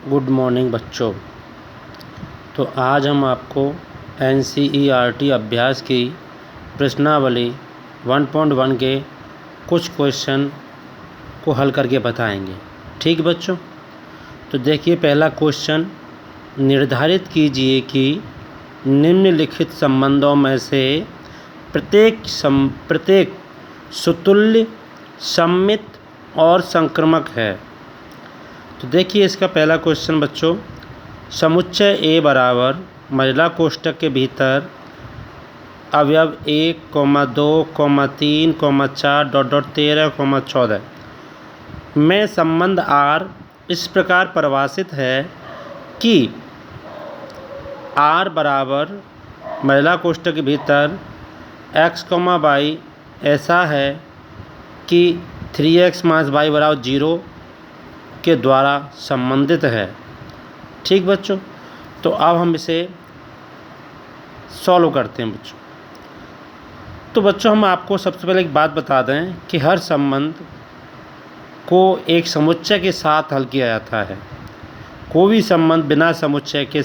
Good morning बच्चों। तो आज हम आपको NCERT अभ्यास की प्रश्नावली 1.1 के कुछ क्वेश्चन को हल करके बताएंगे। ठीक बच्चों, तो देखिए पहला क्वेश्चन, निर्धारित कीजिए कि निम्नलिखित संबंधों में से प्रत्येक सुतुल्य, सममित और संक्रामक है। तो देखिए इसका पहला क्वेश्चन बच्चों, समुच्चय A बराबर महिला कोष्ठक के भीतर अवयव 1, 2, 3, 4, 13, 14 में संबंध R इस प्रकार परिभाषित है कि R बराबर महिला कोष्ठक के भीतर x, y ऐसा है कि 3x - y बराबर 0 के द्वारा संबंधित है। ठीक बच्चों, तो अब हम इसे सॉल्व करते हैं बच्चों। तो बच्चों हम आपको सबसे पहले एक बात बता दें कि हर संबंध को एक समुच्चय के साथ हल किया जाता है। कोई भी संबंध बिना समुच्चय के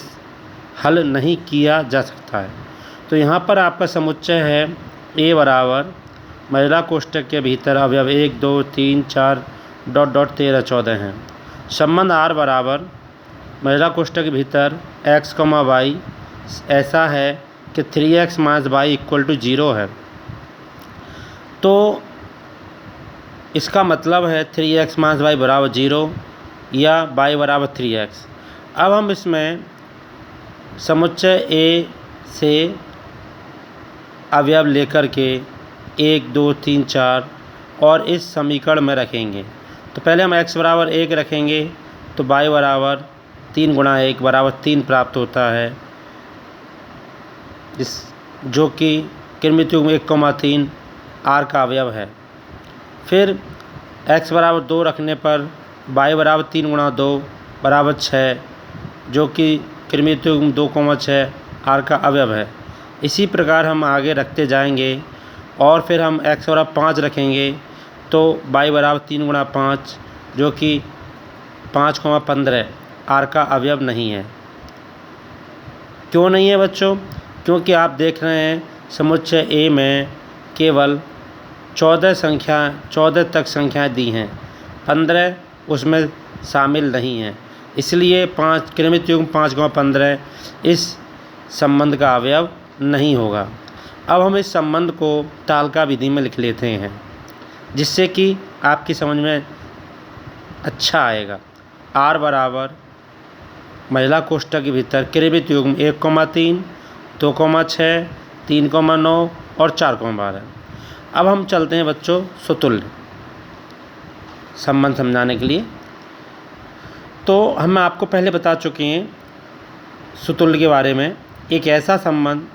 हल नहीं किया जा सकता है। तो यहाँ पर आपका समुच्चय है A बराबर महिला कोष्ठक के भीतर अवयव 1, 2, 3, 4, 13, 14 हैं। संबंध R बराबर महिला कोष्ठक के भीतर x, y ऐसा है कि 3x - y = 0 है। तो इसका मतलब है 3x - y बराबर 0 या y बराबर 3x। अब हम इसमें समुच्चय A से अवयव लेकर के 1, 2, 3, 4 और इस समीकरण में रखेंगे। तो पहले हम x बराबर 1 रखेंगे तो y बराबर 3 × 1 बराबर 3 प्राप्त होता है, जो कि कृमित युग्म 1, 3 R का अवयव है। फिर x बराबर 2 रखने पर y बराबर 3 × 2 बराबर 6, जो कि कृमित युग्म 2, 6 R का अवयव है। इसी प्रकार हम आगे रखते जाएंगे और फिर हम x बराबर 5 रखेंगे तो y बराबर 3 × 5, जो कि 5, 15 R का अवयव नहीं है। क्यों नहीं है बच्चों? क्योंकि आप देख रहे हैं समुच्चय A में केवल 14 तक संख्याएं दी हैं, 15 उसमें शामिल नहीं हैं। इसलिए कृमित युग्म 5, 15 इस संबंध का अवयव नहीं होगा। अब हम इस संबंध को तालिका विधि में लिख लेते हैं, जिससे कि आपकी समझ में अच्छा आएगा। R बराबर महिला कोष्ठक के भीतर कृमित युग्म 1, 3, 2, 6, 3, 9 और 4, 12। अब हम चलते हैं बच्चों सुतुल्य संबंध समझाने के लिए। तो हम आपको पहले बता चुके हैं सुतुल्य के बारे में। एक ऐसा संबंध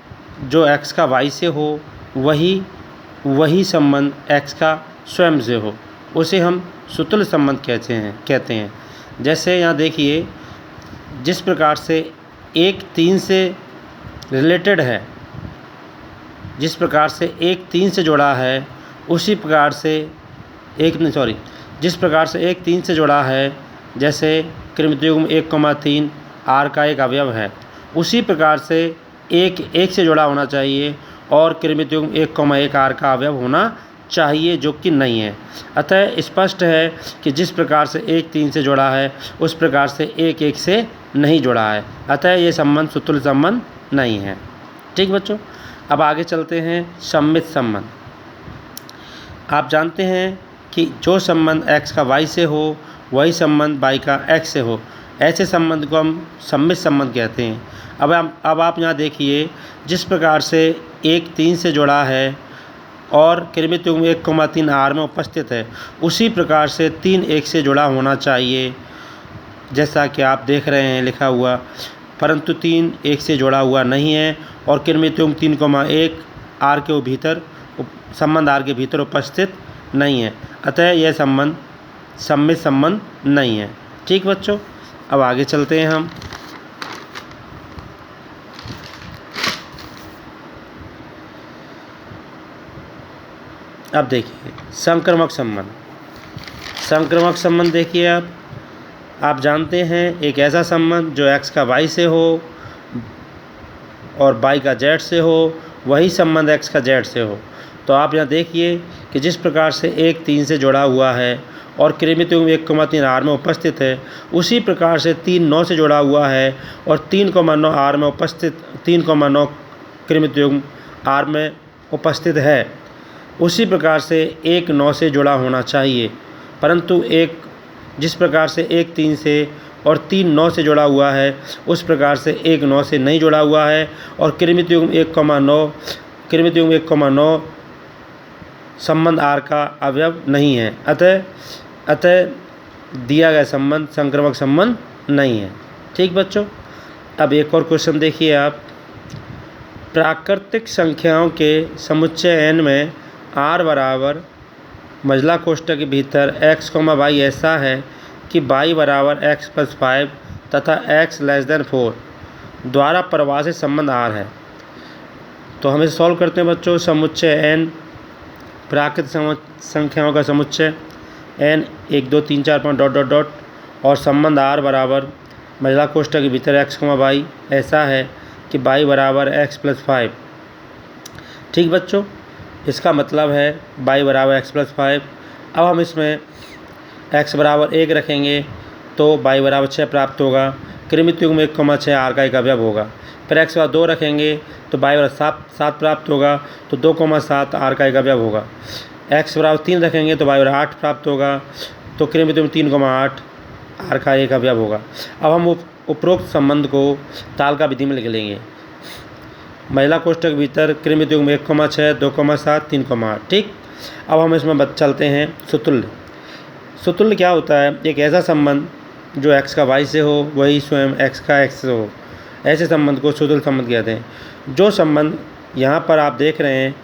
जो x का y से हो, वही संबंध x का स्वयं से हो, उसे हम सुतुल्य संबंध कहते हैं। जैसे यहाँ देखिए, जिस प्रकार से 1 3 से रिलेटेड है, जिस प्रकार से 1 3 से जुड़ा है, उसी प्रकार से जिस प्रकार से 1 3 से जुड़ा है, जैसे कृमित युग्म 1, 3 R का एक अवयव है, उसी प्रकार से 1 1 से जुड़ा होना चाहिए और कृमित युग्म 1, 1 R का अवयव होना चाहिए, जो कि नहीं है। अतः स्पष्ट है कि जिस प्रकार से 1 3 से जुड़ा है, उस प्रकार से 1 1 से नहीं जुड़ा है। अतः ये संबंध सुतुल्य संबंध नहीं है। ठीक बच्चों, अब आगे चलते हैं सममित संबंध। आप जानते हैं कि जो संबंध x का y से हो, वही संबंध y का x से हो, ऐसे संबंध को हम सममित संबंध कहते हैं। अब आप यहाँ देखिए, जिस प्रकार से 1 3 से जुड़ा है और कृमित युग्म 1, 3 R में उपस्थित है, उसी प्रकार से 3 1 से जुड़ा होना चाहिए, जैसा कि आप देख रहे हैं लिखा हुआ। परंतु 3 1 से जुड़ा हुआ नहीं है और कृमित युग्म 3, 1 R के भीतर संबंध R के भीतर उपस्थित नहीं है। अतः यह संबंध सममित संबंध नहीं है। ठीक बच्चों, अब आगे चलते हैं हम। अब देखिए संक्रामक संबंध। संक्रामक संबंध देखिए आप, आप जानते हैं एक ऐसा संबंध जो x का y से हो और y का z से हो, वही संबंध x का z से हो। तो आप यहाँ देखिए कि जिस प्रकार से 1 3 से जुड़ा हुआ है और कृमित युग्म 1,3 r में उपस्थित है, उसी प्रकार से 3 9 से जुड़ा हुआ है और 3,9 r में उपस्थित 3,9 कृमित युग्म r में उपस्थित है। उसी प्रकार से 1 9 से जुड़ा होना चाहिए, परंतु जिस प्रकार से 1 3 से और 3 9 से जुड़ा हुआ है, उस प्रकार से 1 9 से नहीं जुड़ा हुआ है और कृमित युग्म 1,9 संबंध R का अवयव नहीं है। अतः दिया गया संबंध संक्रामक संबंध नहीं है। ठीक बच्चों, अब एक और क्वेश्चन देखिए आप। प्राकृतिक संख्याओं के समुच्चय n में r बराबर मझला कोष्ठक के भीतर x, y ऐसा है कि y बराबर x + 5 तथा x <4 द्वारा परिभाषित संबंध R है। तो हम इसे सॉल्व करते हैं बच्चों। समुच्चय n, प्राकृतिक संख्याओं का समुच्चय n 1 2 3 4 5 ... और संबंध R बराबर मझला कोष्ठक के भीतर x, y ऐसा है कि y बराबर x + 5। ठीक बच्चों, इसका मतलब है y बराबर x + 5। अब हम इसमें x बराबर 1 रखेंगे तो y बराबर 6 प्राप्त होगा। कृमित युग्म 1,6 r का एक अवयव होगा। फिर x बराबर 2 रखेंगे तो y बराबर 7 प्राप्त होगा, तो 2,7 r का एक अवयव होगा। x बराबर 3 रखेंगे तो y बराबर 8 प्राप्त होगा, तो कृमित युग्म 3,8 r का एक अवयव होगा। अब हम उपरोक्त संबंध को तालिका विधि में लिख लेंगे। महिला कोष्ठक भीतर कृमित युग्म 1,6 2,7 3,8। ठीक, अब हम इसमें चलते हैं सुतुल्य। सुतुल्य क्या होता है? एक ऐसा संबंध जो x का y से हो, वही स्वयं x का x से हो, ऐसे संबंध को सुतुल्य संबंध कहते हैं। जो संबंध यहाँ पर आप देख रहे हैं,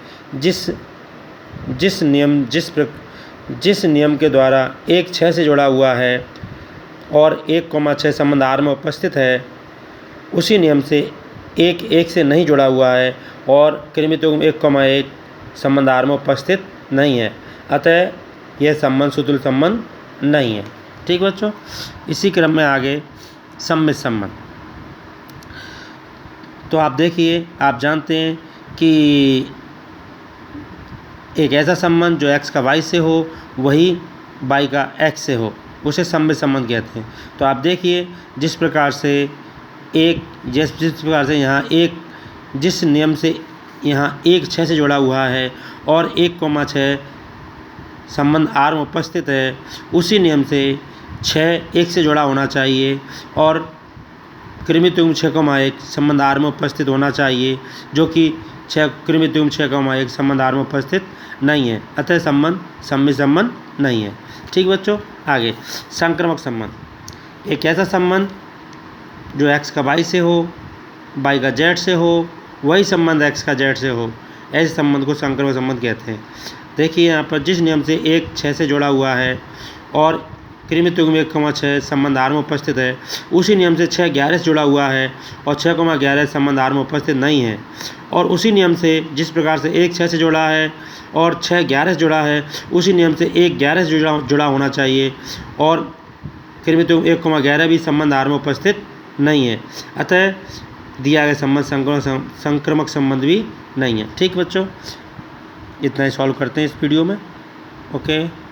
जिस नियम के द्वारा 1 6 से जुड़ा हुआ है और 1,6 संबंध R में उपस्थित है, उसी नियम से 1 1 से नहीं जुड़ा हुआ है और कृमित युग्म 1,1 संबंध R में उपस्थित नहीं है। अतः यह संबंध सुतुल्य संबंध नहीं है। ठीक बच्चों, इसी क्रम में आगे सम्मिश्र संबंध। तो आप देखिए, आप जानते हैं कि एक ऐसा संबंध जो x का y से हो, वही y का x से हो, उसे सम्मिश्र संबंध कहते हैं। तो आप देखिए, जिस प्रकार से यहाँ जिस नियम से यहाँ 1 6 से जुड़ा हुआ है और 1,6 संबंध R में उपस्थित है, उसी नियम से 6 1 से जुड़ा होना चाहिए और कृमित युग्म 6,1 संबंध R में उपस्थित होना चाहिए, जो कि कृमित युग्म 6,1 संबंध R में उपस्थित नहीं है। अतः संबंध सम्मिश्र संबंध नहीं है। ठीक बच्चों, आगे संक्रामक संबंध। एक ऐसा संबंध जो x का y से हो, y का z से हो, वही संबंध x का z से हो, ऐसे संबंध को संक्रामक संबंध कहते हैं। देखिए यहाँ पर जिस नियम से 1 6 से जुड़ा हुआ है और कृमित युग्म 1,6 संबंध R में उपस्थित है, उसी नियम से 6 11 से जुड़ा हुआ है और 6,11 संबंध R में उपस्थित नहीं है। और उसी नियम से जिस प्रकार से 1 6 से जुड़ा है और 6 11 से जुड़ा है, उसी नियम से 1 11 से जुड़ा होना चाहिए और कृमित युग्म 1,11 भी संबंध R में उपस्थित नहीं है। अतः दिया गया संबंध संक्रामक संबंध भी नहीं है। ठीक बच्चों, इतना ही सॉल्व करते हैं इस वीडियो में। ओके।